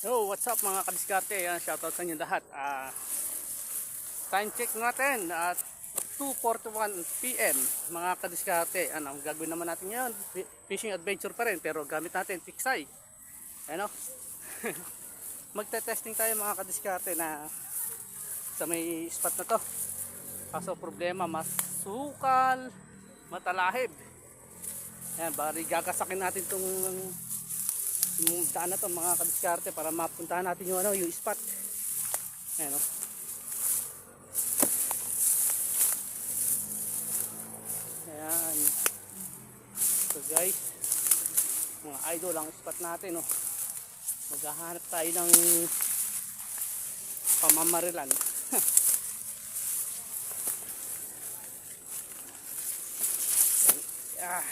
Yo, what's up mga kadiskarte? Yan, shoutout sa inyo lahat. Time check natin at 2:41 PM mga kadiskarte. Ang gagawin naman natin ngayon, fishing adventure pa rin pero gamit natin Pixie. Ano? Magte-testing tayo mga kadiskarte na sa may spot na to. Kaso problema, masukal, matalahib. Yan, bari gagasakin natin tong yung daan na to mga kadiskarte para mapuntahan natin yung spot. Ayan o. Ayan. So guys, mga idol ang spot natin o. Maghahanap tayo ng pamamarilan. Ah.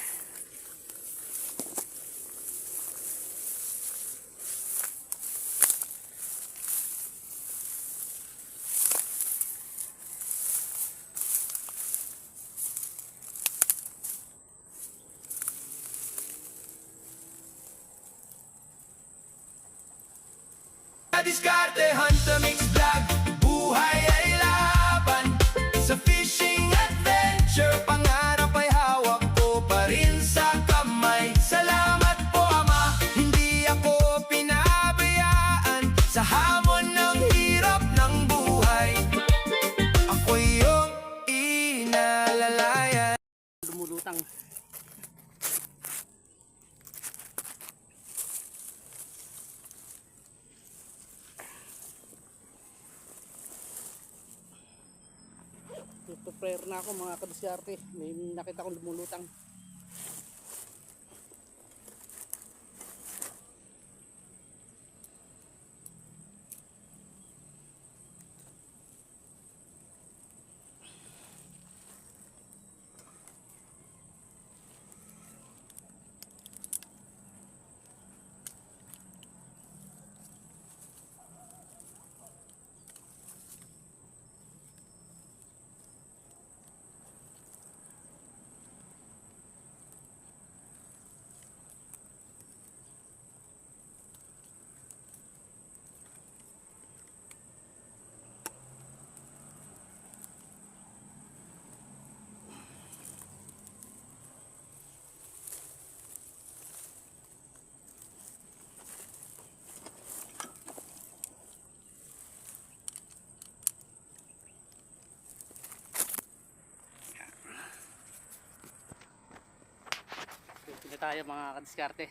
Diskarte, Hunter Mix Vlog. Buhay ay laban sa fishing adventure. Pangarap ay hawak ko pa rin sa kamay. Salamat po Ama, hindi ako pinabayaan sa hamon ng hirap ng buhay. Ako yung inalalayan. Lumulutang. Prepare na ako mga kadiskarte. May nakita kong lumulutang. Pili tayo mga kadiskarte.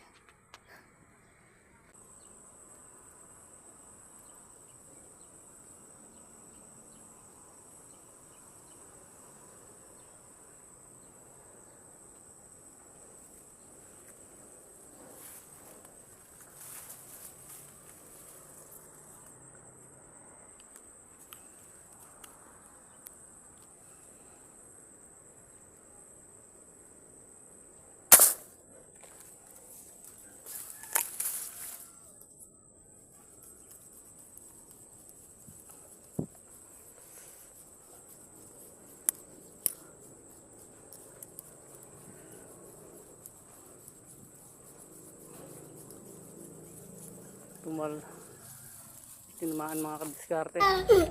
Tinamaan mga kadiskarte. Ating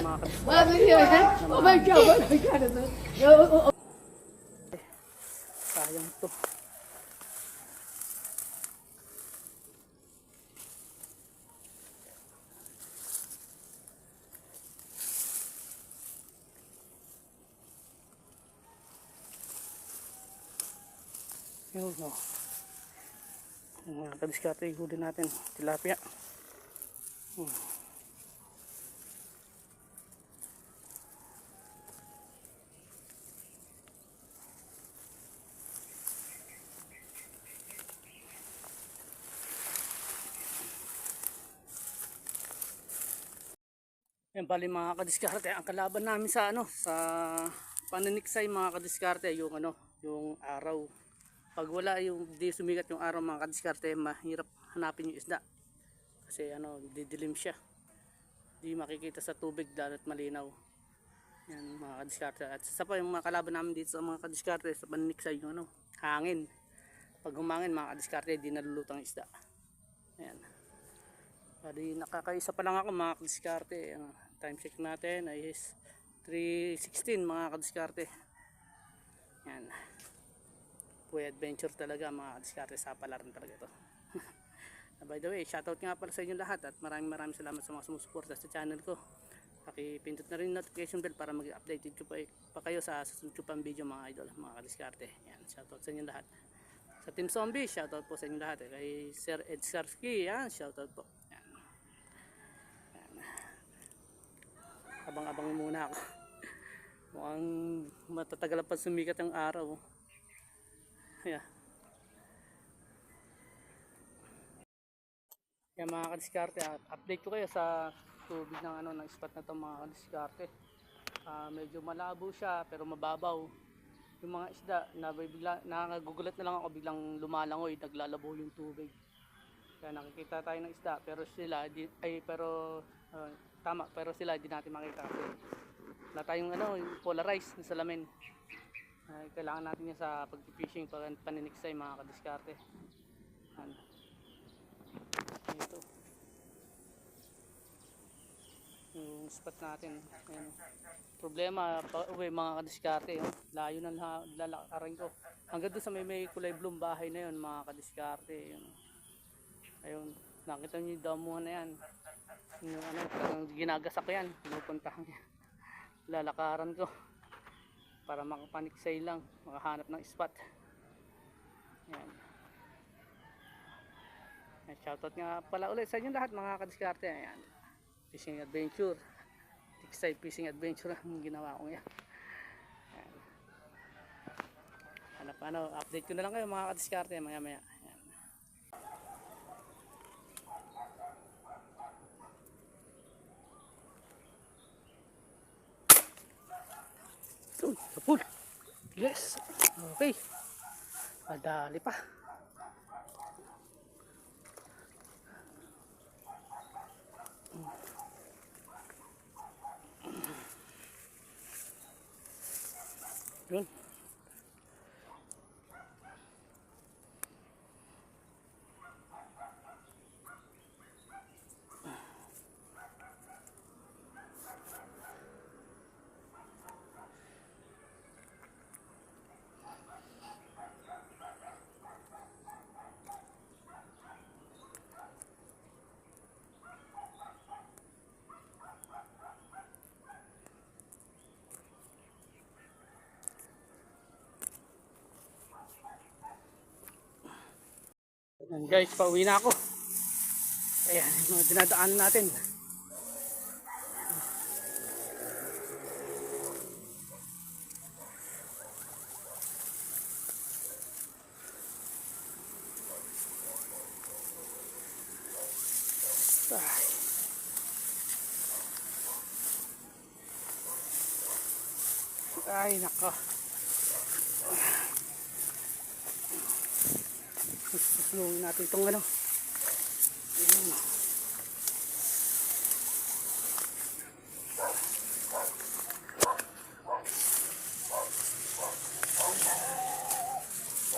mga kadiskarte. Oh my God, oh my God. Sayang to. Yun o. Mga kadiskarte, huli natin tilapia. Yan bali mga kadiskarte, ang kalaban namin sa paniniksay mga kadiskarte yung araw. Pag wala yung di sumikat yung araw mga kadiskarte, mahirap hanapin yung isda. Kasi didilim siya. Di makikita sa tubig lalo't malinaw. Yan mga kadiskarte. At isa pa yung mga kalaban namin dito sa mga kadiskarte sa paniniksay yung hangin. pag humangin mga kadiskarte, di nalulutang isda. Ayan. Bali, nakakaisa pa lang ako mga kadiskarte. Time check natin ay 3:16 mga kadiskarte. Ayan. Puy adventure talaga mga kadiskarte, sa palaran talaga ito. By the way, shoutout nga pala sa inyo lahat at maraming salamat sa mga sumusuporta sa channel ko. Pakipindot na rin notification bell para mag-updated ko pa kayo sa susunod ko pang video mga idol, mga kadiskarte. Yan, shoutout sa inyo lahat. Sa Team Zombie, shoutout po sa inyo lahat. Kay Sir Ed Sarsky, yan, shoutout po. Yan. Yan. Abang-abang muna ako. Mukhang matatagal pa sumikat ang araw. Yan. Yan mga kadiskarte, update ko kayo sa tubig ng spot na to mga kadiskarte. Medyo malabo siya pero mababaw. Yung mga isda nakagugulat na lang ako, biglang lumalangoy, naglalabo yung tubig. Kaya nakikita tayo ng isda pero sila pero sila hindi natin makita kasi wala tayong yung polarized na salamin. Kailangan natin yan sa pag-fishing, paniniksay mga kadiskarte. Ito yung spot natin. Ayan. Problema pa uwi mga kadiskarte, layo na lalakarin ko hanggang doon sa may kulay bloom bahay na yun mga kadiskarte. Ayun, nakita nyo yung damuhan na yan, yung ginagasak ko yan, pinupuntahan yan, lalakaran ko para makapaniksay lang, makahanap ng spot. Ayan. Shoutout nga pala ulit sa inyo lahat mga kadiskarte. Ayan. Fishing adventure, Tiksay fishing adventure ang ginawa ko yan. Update ko na lang kayo mga kadiskarte maya maya. Ayan. Sa pool. Yes. Okay. Madali pa. Yun. Ayan guys, pauwi na ako. Ayan, mga dinadaan natin. Ay nako. Susulungin natin itong Ayan.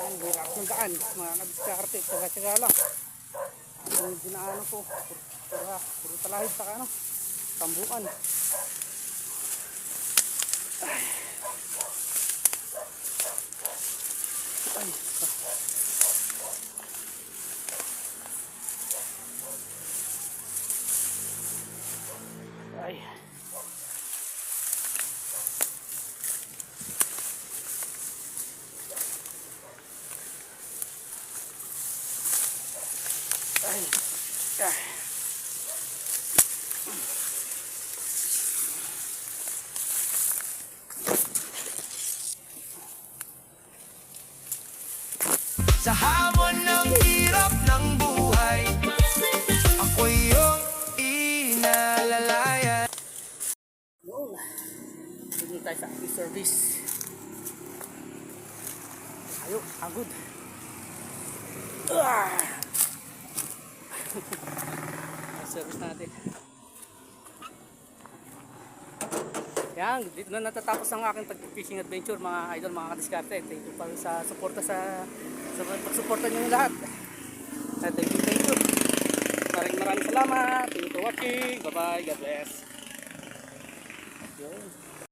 Ang hirap ng daan mga kadiskarte, tsaga-tsaga lang. Ang dinaanan ko puro talahid sa tambukan. Ay. Ay. Ay. Sa hamon ng hirap ng buhay, ako yung inalalayan. Yun. Hindi tayo sa aking service. Ayo, agod. Service natin. Yan, dito na natatapos ang aking pag-fishing adventure mga idol, mga kadiskarte. Thank you pa sa suporta sa pagsuporta niyo lahat. Thank you. Maraming salamat. Thank you for watching. Bye-bye. God bless. Yun.